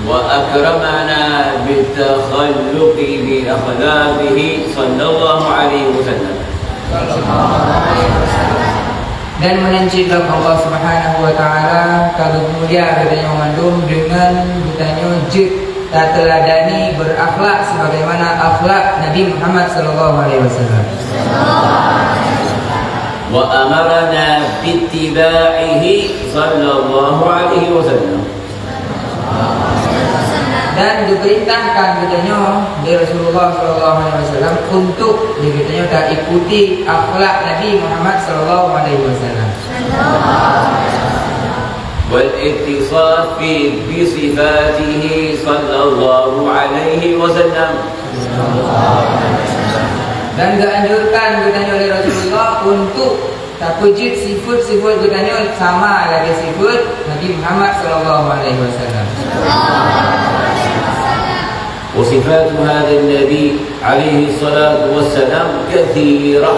وأكرمنا بالتخلق بأخلاقه صلى الله عليه وسلم. Dan menancipkan Allah Subhanahu wa taala kalau mulia katanya mengandung dengan katanya tak teladani berakhlak sebagaimana akhlak Nabi Muhammad sallallahu alaihi wasallam. Wa amarna bittibaihi sallallahu alaihi wasallam. Dan diperintahkan katanya dari Rasulullah sallallahu alaihi wasallam untuk katanya tak ikuti akhlak Nabi Muhammad sallallahu alaihi wasallam. والاتصاف بصفاته صلى الله عليه وسلم. Dan dianjurkan katanya oleh Rasulullah untuk tak wujud sifat-sifat katanya sama lagi sifat Nabi Muhammad sallallahu alaihi wasallam. وصفات هذا النبي عليه الصلاة والسلام كثيرة.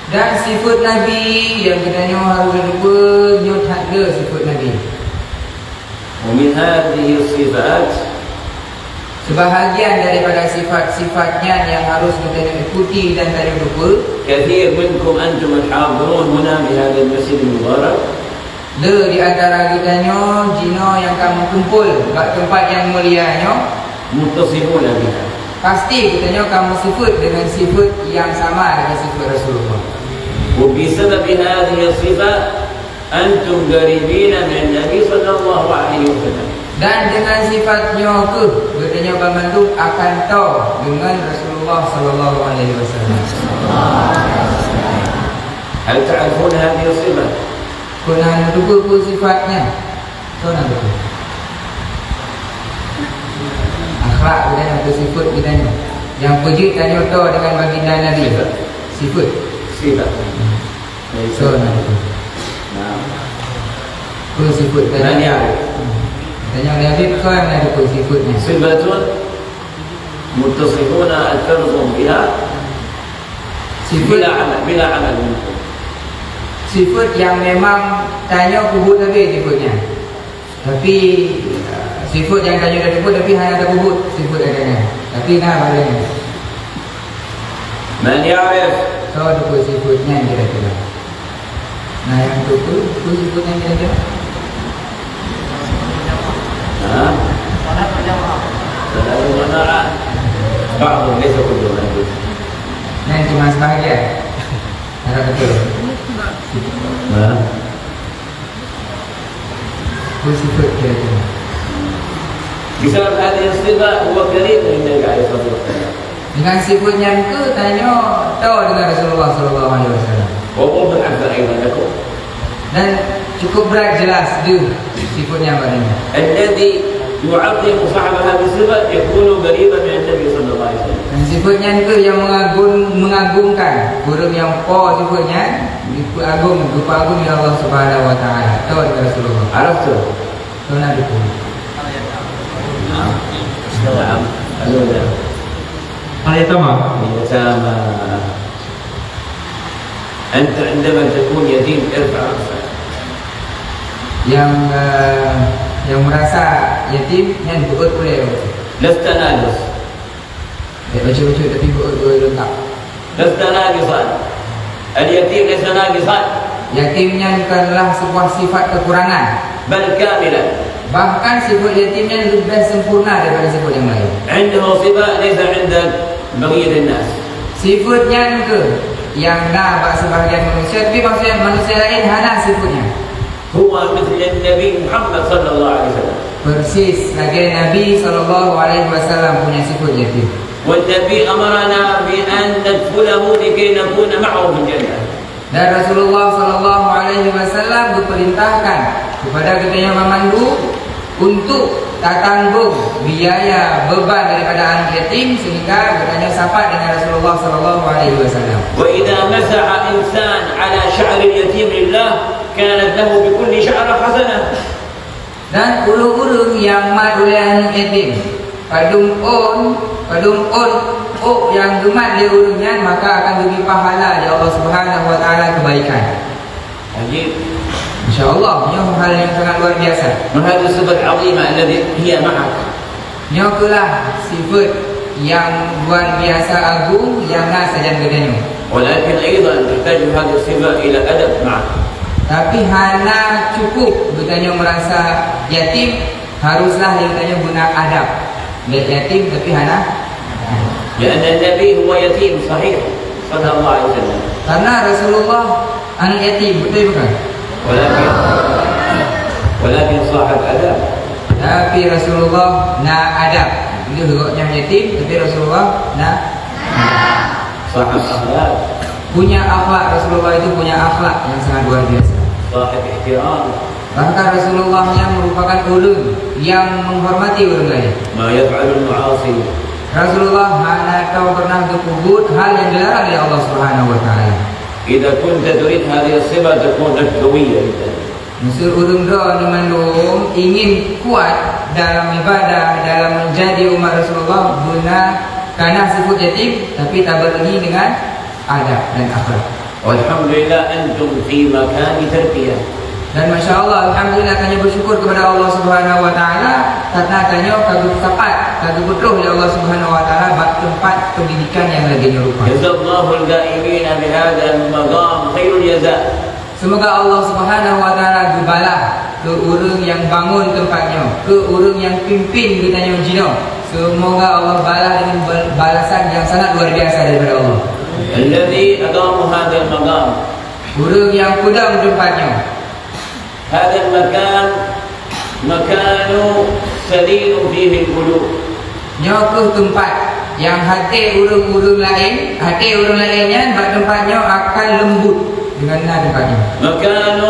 Dan sifat Nabi yang katanya harus bernyut ada sifat Nabi. ومن هذه الصفات sebahagian daripada sifat-sifatnya yang harus kita ikuti dan tak lupa. كثير منكم أنتم الحاضرون هنا بهذا المسجد المبارك. Di antara kitanya jino yang kamu kumpul kat tempat yang mulianya متصفون بها. pasti kitanya kamu sifat dengan sifat yang sama dengan sifat Rasulullah. وبسبب هذه الصفة أنتم قريبين من النبي صلى الله عليه وسلم. Dan dengan sifatnya ke katanya membantu akan tahu dengan Rasulullah sallallahu alaihi wasallam. هل تعرفون هذه الصفة؟ Kuna betul pun sifatnya. Kuna betul. Akhlak dan atau sifat kitanya. Yang puji tanya tahu dengan baginda Nabi. Sifat. صفة. Kuna betul. نعم. Pun sifat من tanya. يعرف؟ Tanya oleh Habib kau yang ada pun sifatnya. صفة متصفون أكثركم بها بلا عمل منكم. Sifat yang memang tanya kubut habis sifatnya. Tapi sifat yang tanya dah kubut tapi hanya ada kubut sifat adanya. Tapi nah badannya. من يعرف؟ Kau ada pun sifatnya yang kira-kira. Nah yang tu pun sifatnya yang kira-kira. ها؟ ثلاث جماعة بعضهم ليس كلهم موجود. Nanti mas bahagia. Harap betul. ها؟ Pun sifat kira-kira. بسبب هذه الصفة هو قريب من النبي عليه الصلاة والسلام. Dengan sifatnya itu tanya tahu dengan Rasulullah sallallahu alaihi wasallam. ووضح أكثر أيضا لكم. Dan cukup berat jelas dia sifatnya badannya. الذي يعظم صاحب هذه الصفة يكون قريبا من النبي صلى الله عليه وسلم. Dan sifatnya itu yang mengagungkan burung yang sifatnya agung ya Allah Subhanahu wa taala. Tahu dengan Rasulullah. عرفته؟ Tahu nak itu. نعم. نعم. الأولى اليتامى. اليتامى. أنت عندما تكون يتيم ارفع رأسك. Yang merasa yatim yang buat boleh. لست ناقص. Baca-baca tapi buat lengkap. لست ناقصا. اليتيم ليس ناقصا Yatimnya bukanlah sebuah sifat kekurangan. بل كاملا. Bahkan sifat yatimnya lebih sempurna daripada sifat yang lain. عنده صفة ليس عند بقية الناس. Sifatnya itu yang nak sebahagian manusia, tapi maksudnya manusia lain hana sifatnya. هو مثل النبي محمد صلى الله عليه وسلم. Persis lagi Nabi sallallahu alaihi wasallam punya sifat yatim. والنبي أمرنا بأن ندخله لكي نكون معه في الجنة. Dan Rasulullah sallallahu alaihi wasallam diperintahkan kepada kita yang memandu untuk tak tanggung biaya beban daripada anak yatim sehingga bertanya sapa dengan Rasulullah sallallahu alaihi wasallam. وإذا مسح إنسان على شعر اليتيم لله كانت له بكل شعر حسنة. Dan urung-urung yang mat oleh anak yatim, padung on yang gemat dia urungnya, maka akan diberi pahala oleh Allah Subhanahu wa taala kebaikan. عجيب. Masya-Allah, ini hal yang sangat luar biasa. وهذه الصفة العظيمة التي هي معك. Nyokulah sifat yang luar biasa agung yang nak saja gedenya. ولكن أيضا تحتاج هذه الصفة إلى أدب معك. Tapi hana cukup bertanya merasa yatim, haruslah dia bertanya guna adab. Dia yatim tapi hana. لأن النبي هو يتيم صحيح صلى الله عليه وسلم. Karena Rasulullah anak yatim, betul bukan? ولكن صاحب أدب. Tapi Rasulullah nak adab. Dia hurufnya yatim, tapi Rasulullah nak صاحب أخلاق. punya akhlak. Rasulullah itu punya akhlak yang sangat luar biasa. صاحب احترام. Bahkan Rasulullahnya merupakan orang yang menghormati orang lain. ما يفعل المعاصي. Rasulullah hanya tahu pernah berkubur hal yang dilarang oleh Allah Subhanahu Wa Taala. إذا كنت تريد هذه الصفة تكون لك قوية جدا. Musuh urung doa mandum ingin kuat dalam ibadah, dalam menjadi umat Rasulullah guna karena sifat yatim, tapi tabarungi dengan adab dan akhlak. والحمد لله أنتم في مكان تربية. Dan Masya Allah, Alhamdulillah tanya bersyukur kepada Allah Subhanahu Wa Taala karena tanya kagum tepat, kagum betul oleh Allah Subhanahu Wa Taala bak tempat pendidikan yang lagi nyerupa. جزا الله القائمين بهذا المقام خير الجزاء. Semoga Allah Subhanahu Wa Taala dibalah ke orang yang bangun tempatnya, ke orang yang pimpin ditanya jino. Semoga Allah balas dengan balasan yang sangat luar biasa daripada Allah. الذي أقام هذا المقام. Orang yang kudam tempatnya. هذا المكان مكان سليم فيه القلوب. Nyokuh tempat yang hati orang-orang lain, hati orang lainnya bak tempatnya akan lembut dengan tempatnya. مكان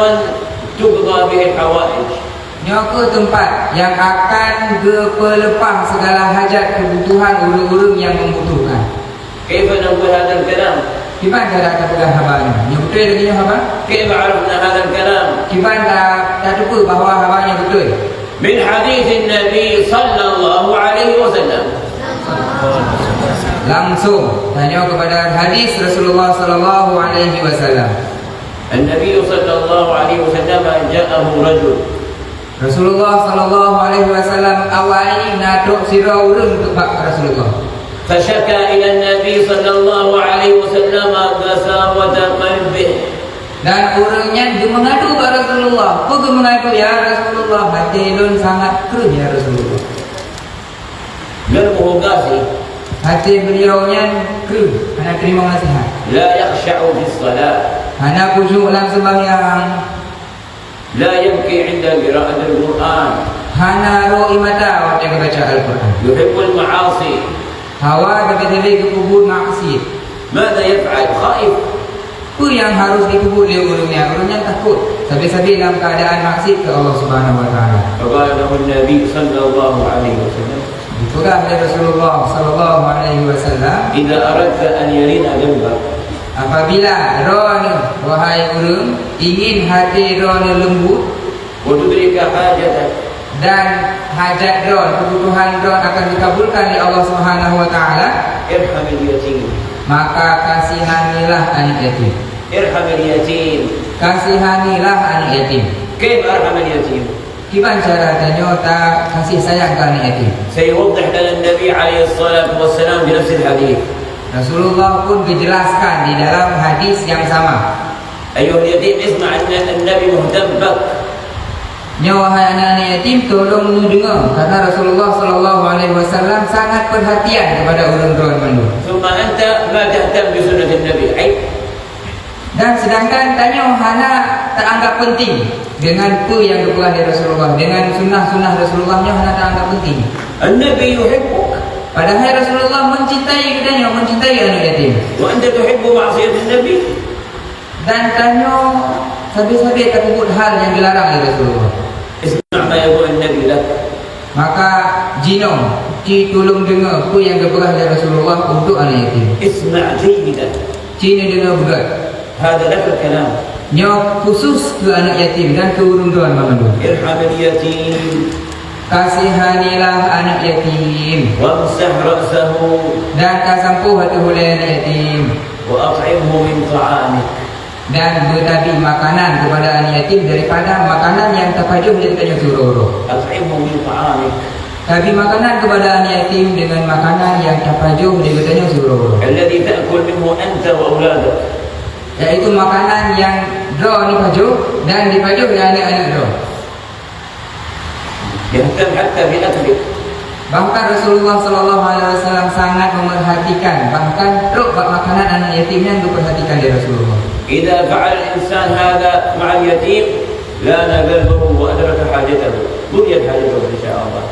تقضى به الحوائج. Nyokuh tempat yang akan berpelepah segala hajat kebutuhan orang-orang yang membutuhkan. كيف نقول هذا الكلام؟ Gimana cara kita pegang habanya? Yang betul lagi haba? كيف عرفنا هذا الكلام؟ Gimana tak tahu bahawa habanya betul? من حديث النبي صلى الله عليه وسلم. Langsung tanya kepada hadis Rasulullah sallallahu alaihi wasallam. النبي صلى الله عليه وسلم جاءه رجل. Rasulullah sallallahu alaihi wasallam awal ini naduk sira urang tempat Rasulullah. فشكى إلى النبي صلى الله عليه وسلم قساوة قلبه. Dan orangnya dia mengadu kepada Rasulullah. Apa mengadu ya Rasulullah? Hati lun sangat keruh ya Rasulullah. قلبه قاسي. Hati beliaunya keruh. Hanya terima nasihat. لا يخشع في الصلاة. Hanya khusyuk dalam sembahyang. لا يبكي عند قراءة القرآن. Hanya ro'i mata waktu membaca Al-Quran. يحب المعاصي. Hawa tapi-tapi kekubur maksiat. ماذا يفعل؟ خائف. Apa yang harus dikubur oleh orangnya? Orangnya takut. Sampai-sampai dalam keadaan maksiat ke Allah Subhanahu Wa Taala. فقال له النبي صلى الله عليه وسلم. Itulah oleh Rasulullah sallallahu alaihi wasallam. إذا أردت أن يلين قلبك. Apabila roh ni, wahai orang, ingin hati roh ni lembut وتدرك حاجتك. dan hajat roh, kebutuhan roh akan dikabulkan oleh Allah Subhanahu Wa Taala, ارحم اليتيم. maka kasihanilah anak yatim. ارحم اليتيم. Kasihanilah anak yatim. كيف أرحم اليتيم؟ Gimana cara tanya tak kasih sayang ke anak yatim? سيوضح لنا النبي عليه الصلاة والسلام بنفس الحديث. Rasulullah pun dijelaskan di dalam hadis yang sama. أيها اليتيم اسمع أن النبي مهتم بك. Wahai anak-anak yatim, tolong dengar karena Rasulullah sallallahu alaihi wasallam sangat perhatian kepada orang-orang mandul. ثم أنت ما تهتم بسنة النبي. عيب. Dan sedangkan tanya hana tak anggap penting dengan apa yang dipegang dari Rasulullah, dengan sunnah-sunnah Rasulullahnya hana tak anggap penting. النبي يحبك. Padahal Rasulullah mencintai katanya, mencintai anak yatim. وأنت تحب معصية النبي. Dan tanya sabi-sabi tersebut hal yang dilarang oleh Rasulullah. اسمع ما يقول النبي لك. Maka jino tolong dengar apa yang dipegang dari Rasulullah untuk anak yatim. اسمع جيدا. Cina dengar berat. هذا لك الكلام. Nyo khusus ke anak yatim dan ke urung-urang mengandung. ارحم اليتيم. Kasihanilah anak yatim وامسح رأسه. dan kasampuh hati hulai anak yatim وأطعمه من طعامك. dan berbagi makanan kepada anak yatim daripada makanan yang terpajuh dia katanya suruh. أطعمهم من طعامك Tapi makanan kepada anak yatim dengan makanan yang terpajuh dia katanya suruh. الذي تأكل منه أنت وأولادك. Iaitu makanan yang draw ni pajuh dan dipajuh oleh anak-anak draw. يهتم حتى بأكلك. Bahkan Rasulullah SAW sangat memerhatikan, bahkan teruk makanan anak yatimnya diperhatikan dari Rasulullah. إذا فعل الإنسان هذا مع اليتيم لان قلبه وأدرك حاجته بنيت حاجته إن شاء الله.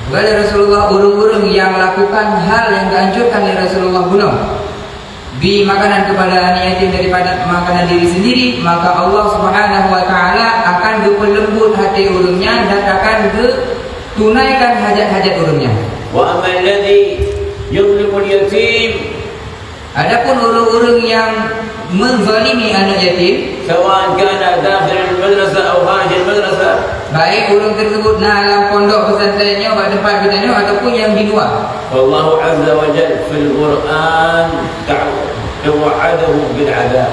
Kepada Rasulullah, urung-urung yang lakukan hal yang dianjurkan oleh Rasulullah bunuh di makanan kepada anak yatim daripada makanan diri sendiri, maka Allah Subhanahu wa taala akan berlembut hati urungnya dan akan tunaikan hajat-hajat urungnya. وأما الذي يظلم اليتيم Adapun urung-urung yang menzalimi anak yatim, سواء كان داخل المدرسة أو خارج المدرسة, baik urung tersebut dalam pondok pesantrennya atau tempat bertanya ataupun yang di luar, فالله عز وجل في القرآن توعدهم بالعذاب.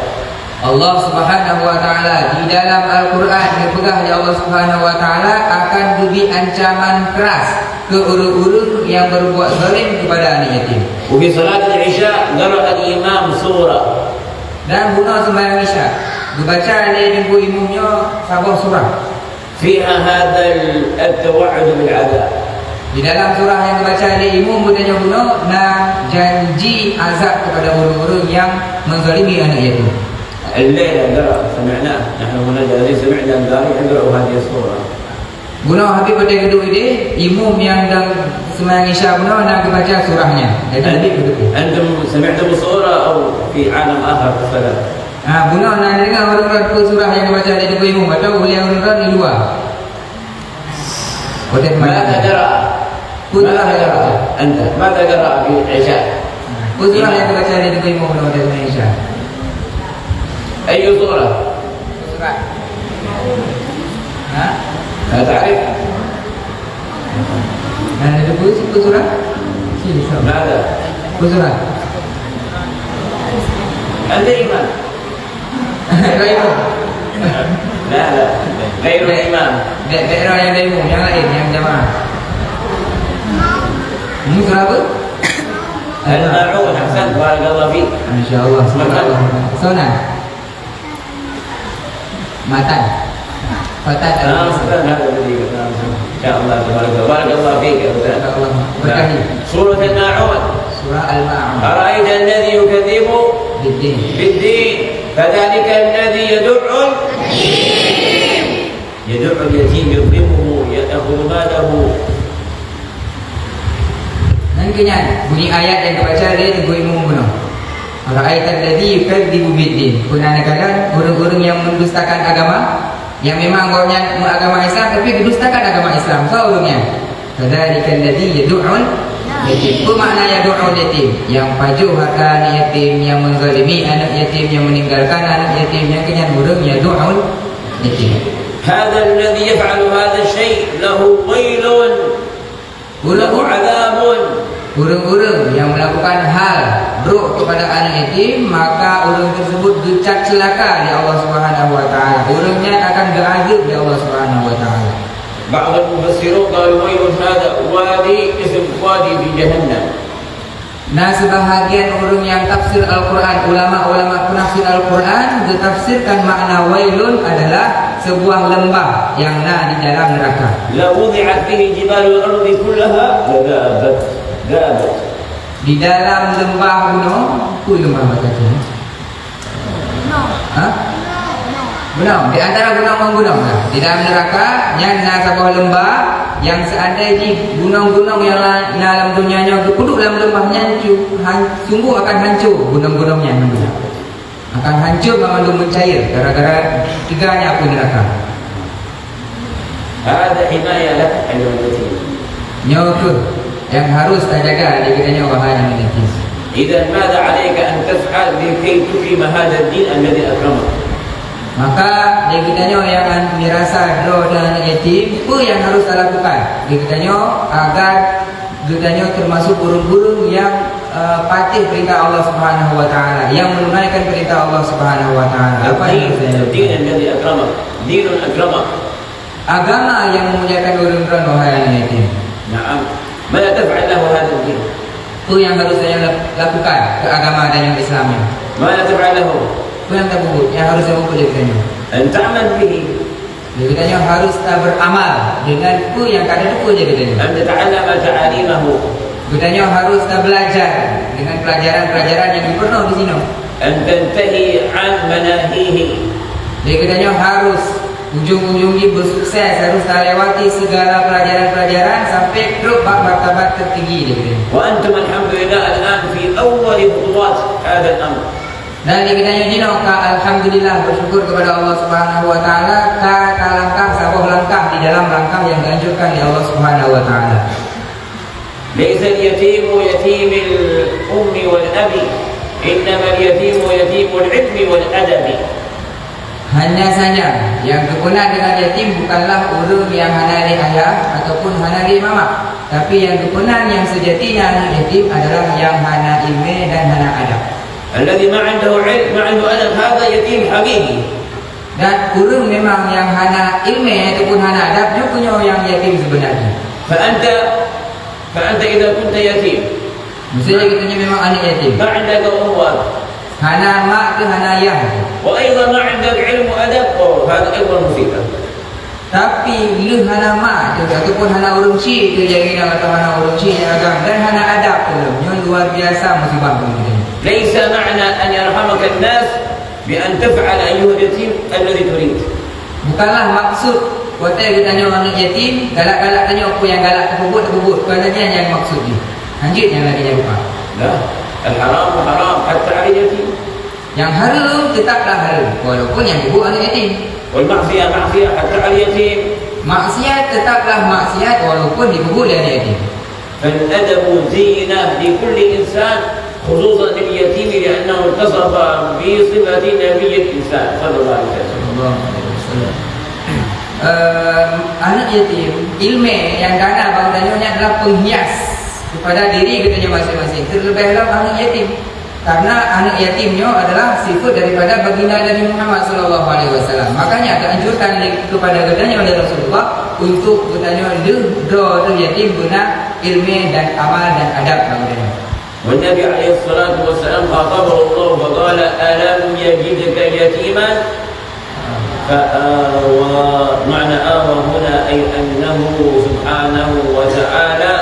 Allah Subhanahu wa taala di dalam Al-Quran dipegah oleh Allah Subhanahu wa taala akan beri ancaman keras ke urung-urung yang berbuat zalim kepada anak yatim. وفي صلاة العشاء قرأ الإمام سورة Dan guna sembahyang Isya dibaca oleh ibu imamnya sebuah surah. فيها هذا التوعد بالعذاب. Di dalam surah yang dibaca oleh imam bertanya guna dan janji azab kepada urung-urung yang menzalimi anak yatim. الليلة قرأ سمعناه نحن هنا جالسين سمعنا القارئ يقرأ هذه السورة. Guna habis pada kedua ini imam yang dalam sembahyang Isya guna nak baca surahnya. Jadi habis begitu. أنتم سمعتم السورة أو في عالم آخر في الصلاة؟ Guna nak dengar orang-orang surah yang dibaca oleh kedua imam atau oleh orang-orang di luar. ماذا قرأ؟ ماذا قرأ؟ أنت ماذا قرأ في العشاء؟ Surah yang dibaca oleh kedua imam pada sembahyang Isya. أي سورة؟ Surah. لا تعرف؟ Ada buku surah? Sini surah. ماذا؟ Surah. أنت إمام؟ Imam. لا غير الإمام. Daerah yang lain, yang lain, yang jamaah. Ini surah apa? الماعون. أحسنت بارك الله فيك. InsyaAllah. Sunnah. Matan. Fatan. أستاذ هذا الذي إن شاء الله بارك الله فيك يا أستاذ. Berkali. سورة الماعون. Surah Al-Ma'un. أرأيت الذي يكذب Bidin. بالدين فذلك الذي يدع اليتيم يظلمه يأخذ ماله. Nantinya bunyi ayat yang dibaca dia ibu imam guna. Ra'aital ladzi yukadzibu biddin. Kadang-kadang guru-guru yang mendustakan agama, yang memang orangnya agama Islam tapi mendustakan agama Islam. So urungnya. Kadzalikal ladzi yad'ul yatim. Apa makna yad'ul yatim? Yang pajuh harta anak yatim, yang menzalimi anak yatim, yang meninggalkan anak yatim, yang kenyan urung yad'ul yatim. هذا الذي يفعل هذا الشيء له ويل وله عذاب. Urung-urung yang melakukan hal buruk kepada anak yatim, maka urung tersebut dicap celaka oleh Allah Subhanahu wa taala. Urungnya akan berazab oleh Allah Subhanahu wa taala. بعض المفسرون قالوا ويل هذا وادي اسم وادي في جهنم. Nah, sebahagian urung yang tafsir Al-Quran, ulama-ulama penafsir Al-Quran ditafsirkan makna wailun adalah sebuah lembah yang di dalam neraka. لو وضعت فيه جبال الأرض كلها لذابت. Di dalam lembah gunung, lembah macam ni. Gunung, di antara gunung-gunung lah. Di dalam neraka yang sebuah lembah yang seandainya gunung-gunung yang dalam dunianya duduk dalam lembahnya sungguh akan hancur gunung-gunungnya akan hancur mengandung mencair gara-gara tiganya api neraka. هذا حماية لك أيها اليتيم. Nyoku yang harus terjaga di kitanya wahai anak yatim. إذا ماذا عليك أن تفعل لكي تقيم هذا الدين الذي أكرمك؟ Maka dia kitanya yang dirasa dro dan yatim, apa yang harus kita lakukan? Dia kitanya agar kitanya termasuk burung-burung yang patuh perintah Allah Subhanahu wa taala, yang menunaikan perintah Allah Subhanahu wa taala. Apa yang saya الدين الذي أكرمك دين أكرمك. agama yang memuliakan urun-urun wahai anak yatim. نعم. ماذا تفعل له هذا الدين؟ Itu yang harus saya lakukan ke agama dan yang Islam ini. ماذا تفعل له؟ Itu yang tak buat, yang harus saya buat katanya. أن تعمل به. Dia katanya harus tak beramal dengan itu yang kada itu je katanya. أن تتعلم تعاليمه. Katanya harus tak belajar dengan pelajaran-pelajaran yang diperlukan di sini. أن تنتهي عن مناهيه. Dia katanya harus ujung-ujungnya bersukses, harus tak lewati segala pelajaran-pelajaran sampai ke martabat tertinggi dia katanya. وأنتم الحمد لله الآن في أول خطوات هذا الأمر. Dan dia katanya dino ka alhamdulillah bersyukur kepada Allah Subhanahu wa taala ka langkah sebuah langkah di dalam langkah yang dianjurkan oleh Allah Subhanahu wa taala. ليس اليتيم يتيم الأم والأب، إنما اليتيم يتيم العلم والأدب. Hanya saja yang berkenaan dengan yatim bukanlah urang yang hanari ayah ataupun hanari mama, tapi yang berkenaan yang sejatinya anak yatim adalah yang hana ilmu dan hana adab. الذي ما عنده علم ما عنده أدب هذا يتيم حقيقي. Dan urang memang yang hana ilmu ataupun hana adab dia punya yang yatim sebenarnya. فأنت إذا كنت يتيم Maksudnya kitanya memang anak yatim. ما عندك أموال Hana mak ke hana ayah. وأيضا ما عندك علم وأدب، هذا أيضا مصيبة. Tapi lu hana mak tu ataupun hana urang si tu jadi atau hana urang si yang agam dan hana adab tu yang luar biasa musibah tu. ليس معنى أن يرحمك الناس بأن تفعل أيها اليتيم الذي تريد. Bukanlah maksud Kuatai kita tanya anak yatim, galak-galak tanya apa yang galak terbubut. Bukanlah yang maksud ni. Lanjut yang lagi dia lupa. لا، الحرام حرام حتى على اليتيم. Yang haram tetaplah haram walaupun yang bubuk anak yatim. والمعصية معصية حتى على اليتيم. Maksiat tetaplah maksiat walaupun dibubuk dari anak yatim. فالأدب زينة لكل إنسان خصوصا لليتيم لأنه اتصف بصفة نبي الإنسان صلى الله عليه وسلم. Anak yatim ilmu yang gana bangunannya adalah penghias kepada diri katanya masing-masing, terlebihlah anak yatim, karena anak yatimnya adalah sifat daripada baginda Nabi Muhammad sallallahu alaihi wasallam. Makanya dianjurkan kepada katanya oleh Rasulullah untuk katanya do yatim guna ilmu dan amal dan adab bangunannya. والنبي عليه الصلاة والسلام خاطبه الله فقال ألم يجدك يتيما فآوى. معنى آوى هنا أي أنه سبحانه وتعالى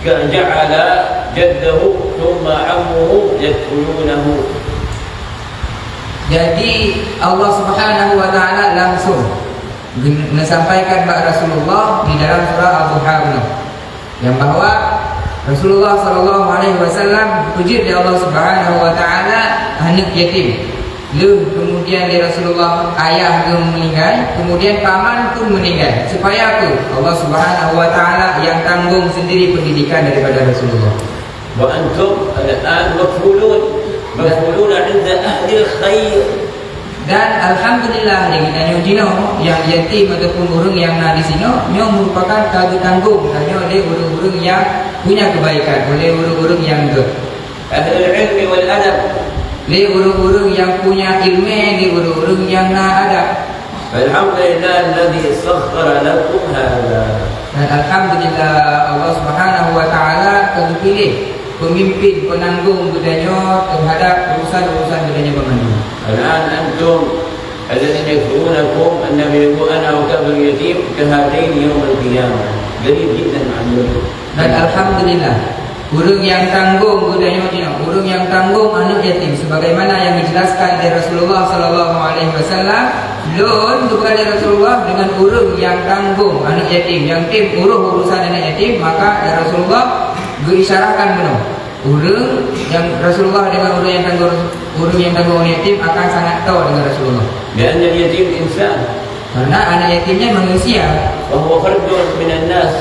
جعل جده ثم عمه يدخلونه. Jadi Allah Subhanahu wa taala langsung menyampaikan kepada Rasulullah di dalam surah Al-Duha yang bahwa Rasulullah sallallahu alaihi wasallam puji oleh Allah Subhanahu wa taala anak yatim. Kemudian dari Rasulullah ayah pun meninggal, kemudian paman pun meninggal. Supaya apa? Allah Subhanahu wa taala yang tanggung sendiri pendidikan daripada Rasulullah. وأنتم الآن مكفولون عند أهل الخير. Dan alhamdulillah yang kita yang yatim ataupun orang yang di sini nyo merupakan tanggung hanya oleh orang-orang yang punya kebaikan, oleh orang-orang yang أهل العلم والأدب. oleh orang-orang yang punya ilmu, oleh orang-orang yang ada. فالحمد لله الذي سخر لكم هذا. Dan alhamdulillah Allah Subhanahu wa taala telah pilih pemimpin penanggung budaya terhadap urusan-urusan budaya pemandu. الآن أنتم الذين يكفرونكم النبي يقول أنا وكفر اليتيم كهاتين يوم القيامة. قريب جدا عن ذلك. Dan alhamdulillah orang yang tanggung budaya Madinah, orang yang tanggung anak yatim sebagaimana yang dijelaskan oleh Rasulullah sallallahu alaihi wasallam, lon kepada Rasulullah dengan orang yang tanggung anak yatim, yang tim urusan anak yatim, maka Rasulullah berisyarahkan benar. Orang yang Rasulullah dengan orang yang tanggung anak yatim akan sangat tahu dengan Rasulullah. لأن اليتيم إنسان. Karena anak yatimnya manusia. وهو فرد من الناس.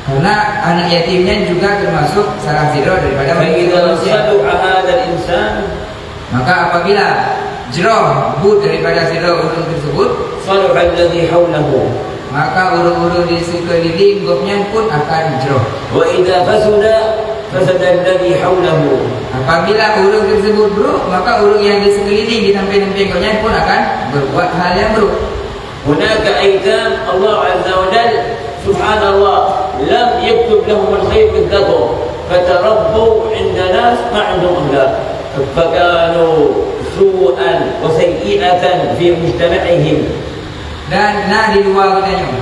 Karena anak yatimnya juga termasuk salah satu daripada فإذا manusia. صلح هذا الإنسان Maka apabila jerah but daripada sirah urang tersebut, صلح الذي حوله. maka urang-urang di sekeliling gopnya pun akan jerah. وإذا فسد فسد الذي حوله. Apabila orang tersebut buruk, maka orang yang di sekeliling di samping-samping kau pun akan berbuat hal yang buruk. هناك أيتام الله عز وجل سبحان الله لم يكتب لهم الخير مثلكم، فتربوا عند ناس ما عندهم أخلاق، فكانوا سوءا وسيئة في مجتمعهم. Dan di luar katanya,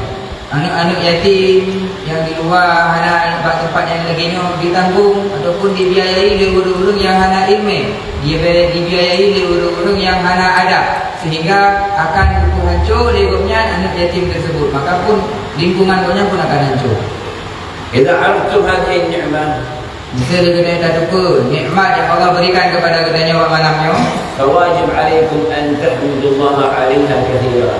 anak-anak yatim yang di luar anak tempat yang lagi ditanggung ataupun dibiayai oleh orang-orang yang hana ilmu, dibiayai oleh orang-orang yang hana adab, sehingga akan hancur lingkungan anak yatim tersebut, maka pun lingkungan pun akan hancur. إذا عرفتم هذه النعمة Misalnya kita tak lupa nikmat yang Allah berikan kepada kita pada malamnya, فواجب عليكم أن تحمدوا الله عليها كثيرا.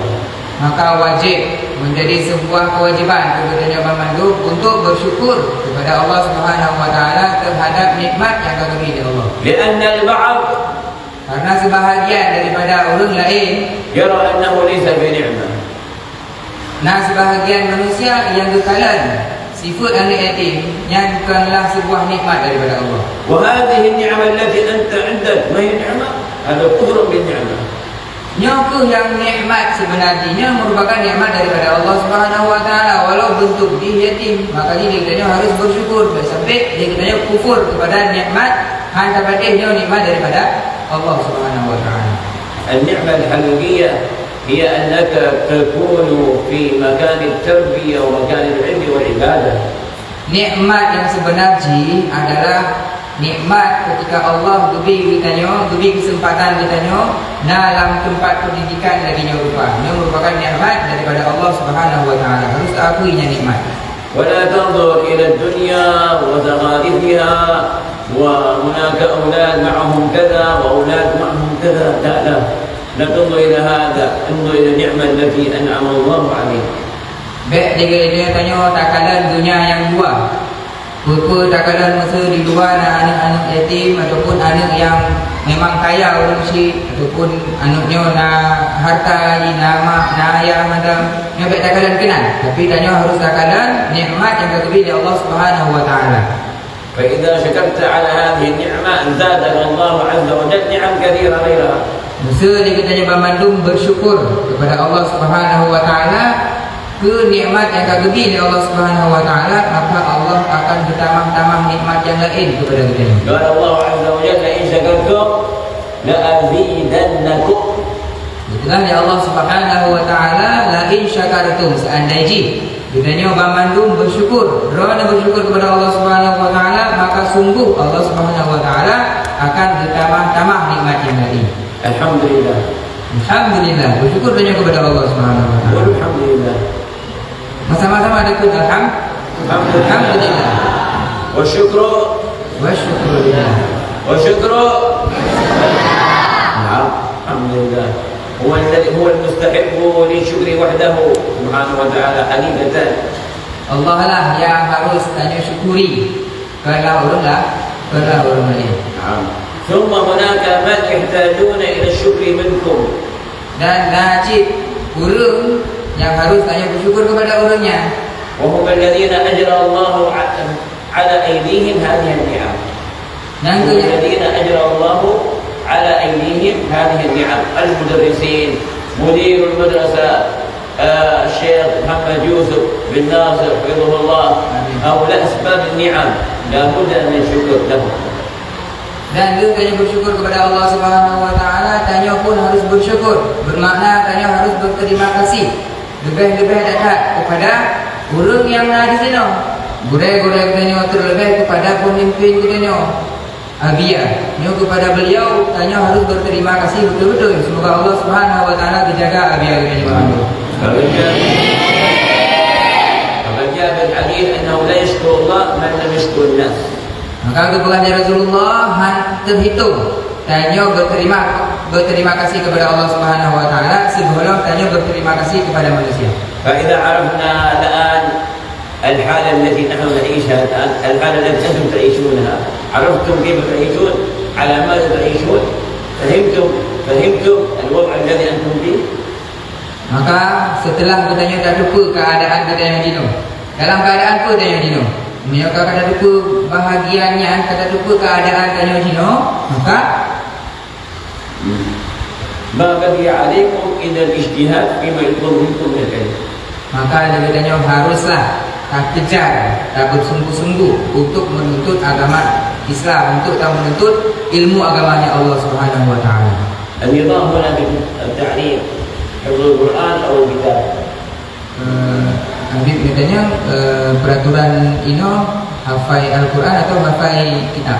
maka wajib menjadi sebuah kewajiban kepada pemandu untuk bersyukur kepada Allah Subhanahu wa taala terhadap nikmat yang kau beri Allah. لأن البعض Karena sebahagian daripada orang lain يرى أنه ليس بنعمة. sebahagian manusia yang kekalan sifat anak yatim yang bukanlah sebuah nikmat daripada Allah. وهذه النعمة التي أنت عندك ما هي نعمة، هذا كفر بالنعمة. Nyaku yang nikmat sebenarnya merupakan nikmat daripada Allah Subhanahu wa taala, walau bentuk dia yatim, maka dia katanya harus bersyukur. Sampai dia katanya kufur kepada nikmat hanya padanya nikmat daripada Allah Subhanahu wa taala. النعمة الحقيقية هي أنك تكون في مكان التربية ومكان العلم والعبادة. Nikmat yang sebenarnya adalah nikmat ketika Allah beri kesempatan kitanya dalam tempat pendidikan lagi rupa. Ini merupakan nikmat daripada Allah Subhanahu wa taala. Harus akuinya nikmat. ولا تنظر إلى الدنيا وزخارفها وهناك أولاد معهم كذا وأولاد معهم كذا، لا تنظر إلى هذا، انظر إلى النعمة التي أنعم الله عليها. Baik dia tanya takalan dunia yang dua. Berapa takalan masa di luar anak-anak yatim ataupun anak yang memang kaya orang si ataupun anaknya nak harta lagi nama nak ayah macam yang baik takalan kenal, tapi tanya harus takalan nikmat yang diberi oleh Allah Subhanahu wa taala. فإذا شكرت على هذه النعمة زادك الله عز وجل نعم كثيرة غيرها. Masa dia katanya bermandum bersyukur kepada Allah Subhanahu wa taala ke nikmat yang diberi oleh Allah Subhanahu wa taala, maka Allah akan bertambah-tambah nikmat yang lain kepada kita. قال الله عز وجل لئن شكرتم لأزيدنكم. Itulah ya Allah Subhanahu wa taala, la in syakartum, seandainya katanya bermandum bersyukur, kerana bersyukur kepada Allah Subhanahu wa taala, maka sungguh Allah Subhanahu wa taala akan bertambah-tambah nikmat yang lain. Alhamdulillah. Alhamdulillah, bersyukur hanya kepada Allah Subhanahu wa taala. Alhamdulillah. Sama-sama ada pun alhamdulillah. Wasyukru Wasyukrulillah. Wasyukru. Alhamdulillah. هو المستحق للشكر وحده سبحانه وتعالى حقيقة. Allah lah yang harus tanya syukuri, kerana orang lain. ثم هناك من يحتاجون إلى الشكر منكم. Dan najib orang yang harus tanya bersyukur kepada orangnya. وهم الذين أجرى الله على أيديهم هذه النعم. هم الذين أجرى الله على أيديهم هذه النعم. المدرسين، مدير المدرسة، الشيخ محمد يوسف بن ناصر حفظه الله، هؤلاء أسباب النعم، لا بد من الشكر لهم. Dan dia tanya bersyukur kepada Allah Subhanahu wa taala, tanya pun harus bersyukur. Bermakna tanya harus berterima kasih. Lebih-lebih dekat kepada orang yang ada di sini. Gurau-gurau tanya terlebih kepada pemimpin kita. Abia, nyo kepada beliau tanya harus berterima kasih betul-betul. Semoga Allah Subhanahu wa taala dijaga Abia kita. فجاء بالحديث أنه لا يشكر الله من لم يشكر الناس. Maka kepada Rasulullah terhitung tanya berterima kasih kepada Allah Subhanahu wa taala sebelum tanya berterima kasih kepada manusia. فإذا عرفنا الآن الحالة التي نحن نعيشها الآن، الحالة التي أنتم تعيشونها، عرفتم كيف تعيشون، على ماذا تعيشون، فهمتم الوضع الذي أنتم فيه. Maka setelah bertanya tak lupa keadaan kita yang dino, dalam keadaan apa tanya dino? Maka kada lupa bahagiannya, kada lupa keadaan tanya Cina, maka ما بقي عليكم إلا الاجتهاد فيما يطلب منكم من العلم. maka ada katanya haruslah kejar dan bersungguh-sungguh untuk menuntut agama Islam, untuk menuntut ilmu agamanya Allah Subhanahu wa taala. النظام هنا بالتعليم حفظ القرآن أو الكتاب. Habib katanya peraturan ini hafal Al-Quran atau hafal kitab.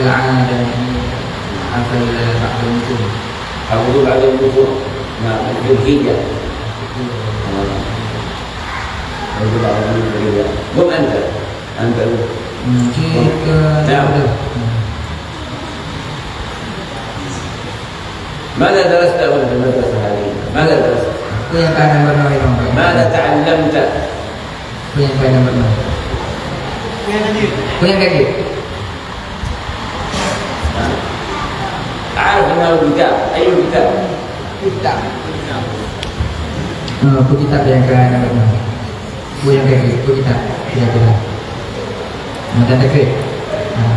Al-An dan hafal ba'dul itu. حفظ بعد النزول. نعم الهجة. حفظ بعد الهجة. قم أنت Kita نعم. ماذا درست أول في المدرسة هذه؟ ماذا درست؟ Apa yang kau nombor 0? ماذا تعلمت؟ Apa yang kau nombor 0? Apa yang kau أعرف أنه كتاب. أي كتاب؟ Kitab. Apa kitab yang kau nombor 0? Apa yang kau apa kitab? Kira-kira. Mata takrib.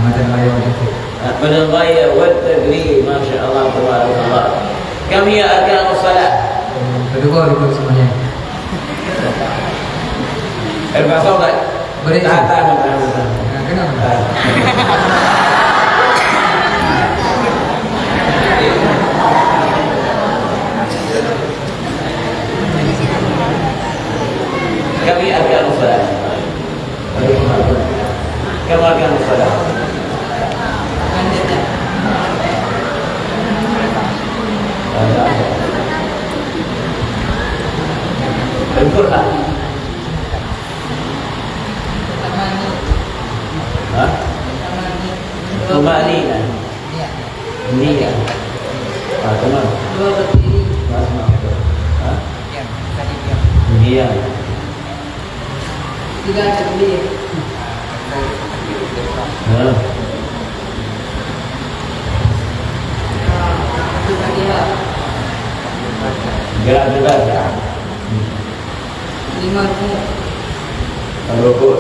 Mata raya mata takrib. من الغاية والتدريب ما شاء الله تبارك الله. كم هي أركان الصلاة؟ Kedua rukun semuanya. ارفع صوتك. Boleh tak? تعال. Kenapa? كم هي أركان الصلاة؟ كم أركان الصلاة؟ اذكرها. ها؟ طمأنينة. نية. تمام. ما اسمع. ها؟ نية. ها؟ Gerak bebas ya. 5 rukun. Rukun.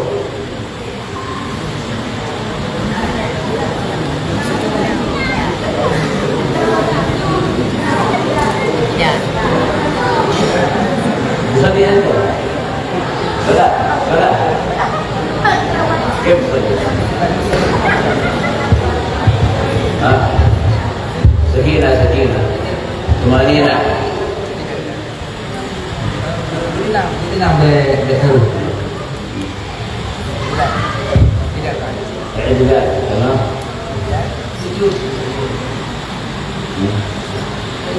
Bisa diantar. Berat. كيف تصلي؟ ها؟ سكينة طمأنينة. Kita nak dahulu. اعتدال تمام. Sujud.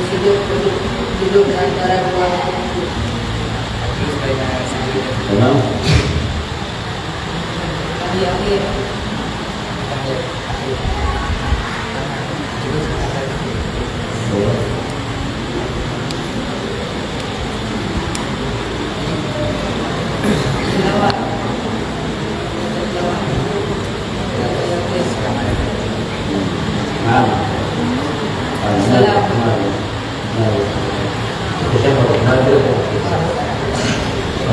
Sujud duduk antara dua sujud. تمام. Akhir. نعم. السلام.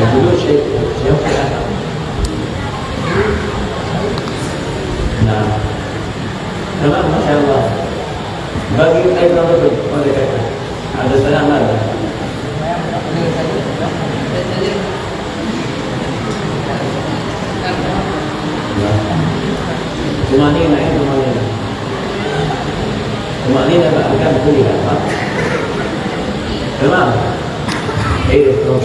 الجلوس شيء يمكن أن نعم تمام ما شاء الله. باقي أيضا رجل ماذا كذا عبد السلام ماذا؟ طمأنينة طمأنينة بأركان كلها ها؟ تمام. أيوه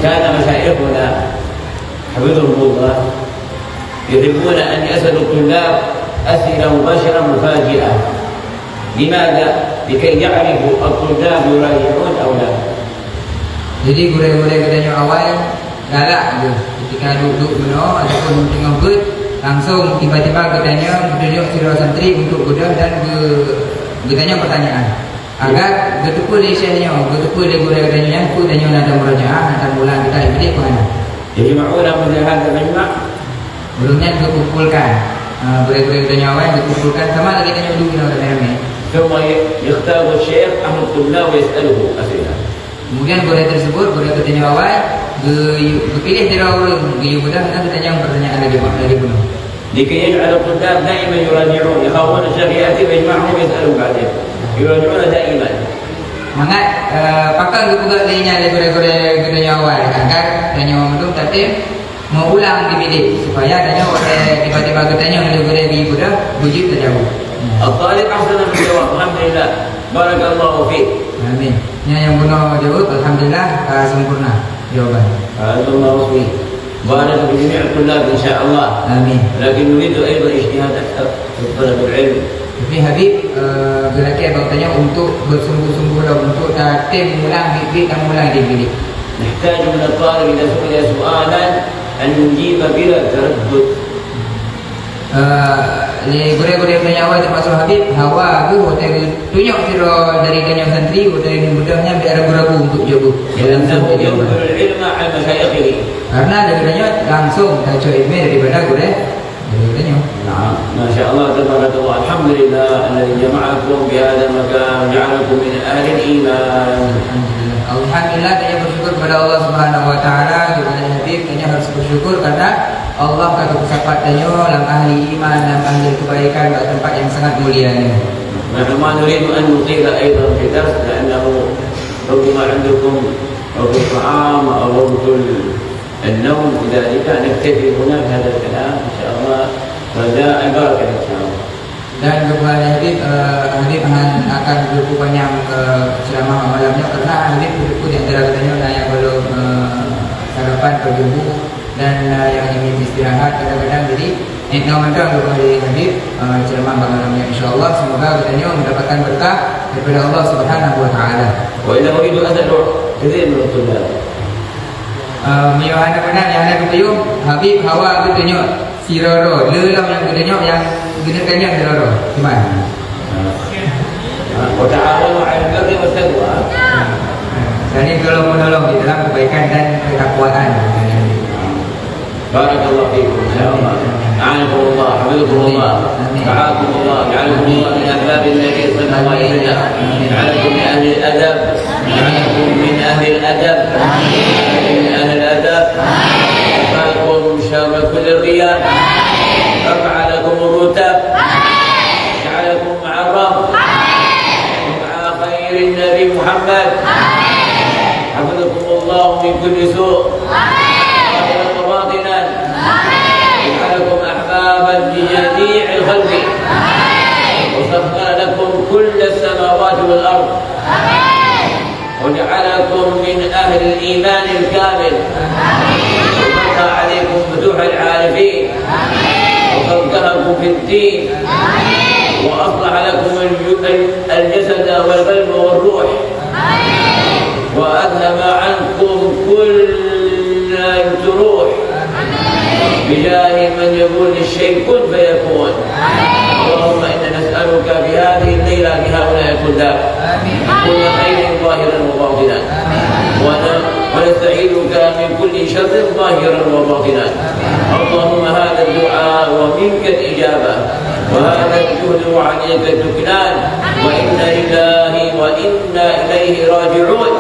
كان مشايخنا حفظهم الله يحبون أن يسألوا الطلاب أسئلة مباشرة مفاجئة. لماذا؟ لكي يعرفوا الطلاب يراجعون أو لا. Jadi guru-guru katanya awal galak je ketika duduk menor ataupun tengah ber langsung tiba-tiba katanya berduduk sirah santri untuk gudang dan bertanya pertanyaan agar betul lesyahnya betul guru katanya aku tanya nada murajaah nada mulang kita ini ke mana يجمعون مثل هذا المجمع belumnya dikumpulkan guru-guru kita nyawa dikumpulkan sama lagi tanya dulu kita ramai-ramai. ثم يختار الشيخ أحد الطلاب ويسأله أسئلة. Kemudian guru tersebut, guru kita nyawa berpilih dari orang guru mudah kita bertanya pertanyaan lagi penuh. لكي يجعل الطلاب دائما يراجعون يخافون الشيخ يأتي ويجمعهم ويسألهم بعدين يراجعون دائما. Mangat pakar juga lainnya dari guru-guru kita nyawa agar tanya orang itu tapi mau ulang di bilik supaya tanya orang tiba-tiba bertanya oleh guru mudah wujud terjawab. الطالب أحسن في الجواب الحمد لله بارك الله فيك. Amin. Yang benar jawab alhamdulillah sempurna jawaban. بارك الله فيك. بارك بجميع الطلاب إن شاء الله. Amin. لكن نريد أيضا اجتهاد أكثر في طلب العلم. Tapi Habib geraknya bertanya untuk bersungguh-sungguh untuk tim ulang bilik dan ulang di bilik. نحتاج من الطالب إذا سئل سؤالا أن يجيب بلا تردد. Guru-guru tanya awal termasuk Habib Hawa tu hotel tunjuk siro dari tanya santri hotel ini mudahnya biar ragu-ragu untuk jawab. لأنه ينقل العلم عن مشايخه. Karena dari tanya langsung baca ilmu daripada guru tanya. نعم ما شاء الله تبارك الله الحمد لله الذي جمعكم في هذا المكان وجعلكم من أهل الإيمان. Alhamdulillah tanya bersyukur kepada Allah Subhanahu Wa Taala kepada Habib tanya harus bersyukur karena Allah kata bersahabat tanya dalam ahli iman dalam ahli kebaikan pada tempat yang sangat mulia ini. نحن ما نريد أن نطيل أيضا في الدرس لأنه ربما عندكم وقت الطعام أو وقت النوم لذلك نكتفي هنا بهذا الكلام إن شاء الله رجاء البركة إن شاء الله. Dan kepada Habib, Habib akan berlaku banyak ceramah malamnya karena Habib berlaku di antara katanya yang belum sarapan berjumpa dan yang ingin istirahat kadang-kadang jadi Innamadang kepada Habib ceramah malamnya insyaAllah semoga katanya mendapatkan berkah daripada Allah Subhanahu Wa Taala. وإذا أريد أن أدعو كثير من الطلاب. Miyawahana benar yang ada kutayung Habib Hawa katanya siroro lelam yang katanya yang gunakannya siroro gimana? وتعاونوا على البر والتقوى. Jadi kalau menolong di dalam kebaikan dan ketakwaan. بارك الله فيكم إن شاء الله. أعانكم الله حفظكم الله رعاكم الله جعلكم الله من أحباب النبي صلى الله عليه وسلم جعلكم من أهل الأدب جعلكم من أهل الأدب من أهل الأدب رفعكم شر كل الرياء رفع لكم الرتب جعلكم مع الرب ومع خير النبي محمد حفظكم الله من كل سوء باطنا جعلكم أحبابا لجميع الخلق وسخر لكم كل السماوات والأرض وجعلكم من أهل الإيمان الكامل وفتح عليكم فتوح العارفين وفقهكم في الدين وأصلح لكم الجسد والقلب والروح وأذهب عنكم كل الجروح بجاه من يقول للشيء كن فيكون. اللهم إنا نسألك في هذه الليلة بهؤلاء الطلاب كل خير ظاهرا وباطنا ونستعيذك من كل شر ظاهرا وباطنا. اللهم هذا الدعاء ومنك الإجابة وهذا الجهد وعليك التكلان وإنا لله وإنا إليه راجعون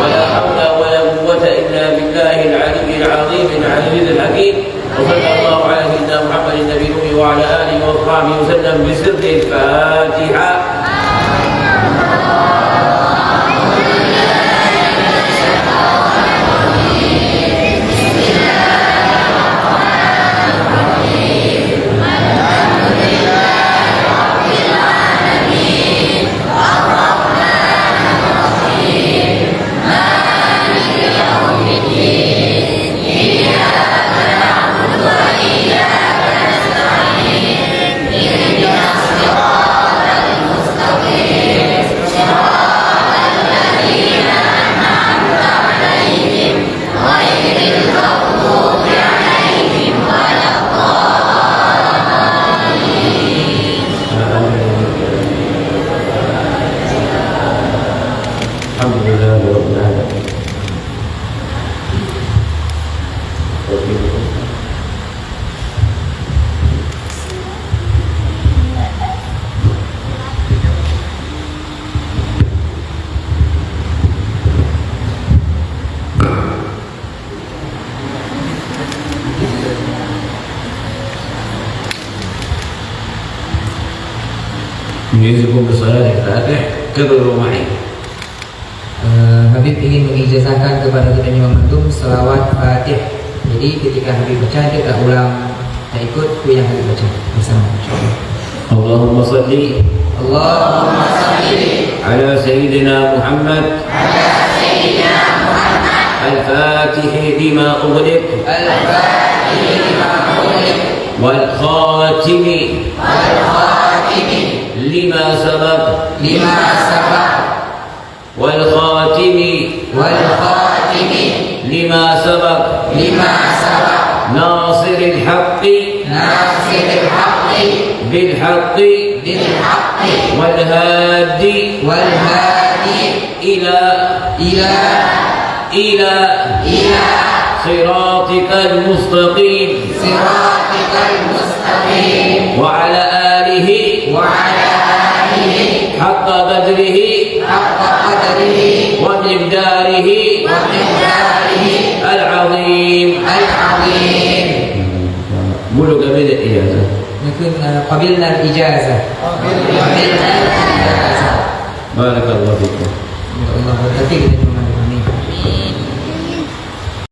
ولا حول ولا قوة إلا بالله العلي العظيم العزيز الحكيم. وصلى الله على سيدنا محمد النبي الأمي وعلى آله وصحبه وسلم بسر الفاتحة. أميزكم بصلاة الفاتح كبروا معي. Habib ingin mengijazahkan kepada kita memandung selawat Fatih. Jadi ketika Habib baca dia tak ulang, tak ikut tu yang Habib baca bersama. اللهم صل Allahumma salli على سيدنا محمد الفاتح لما أغلق al-Fatih lima ulik والخاتم wal-Khatim لما سبق lima sabaq والخاتم wal-Khatim لما سبق lima sabaq ناصر الحق nasiril haqqi بالحق bil haqqi والهادي wal-Hadi إلى ila صراطك المستقيم siratikal mustaqim وعلى آله wa ala alihi حق قدره haqqa qadrihi ومقداره wa miqdarihi العظيم. al-azim. بلغ من الإجازة. Mungkin qabilna al-ijazah. Qabilna al-ijazah. بارك الله فيكم. Allah berkati kita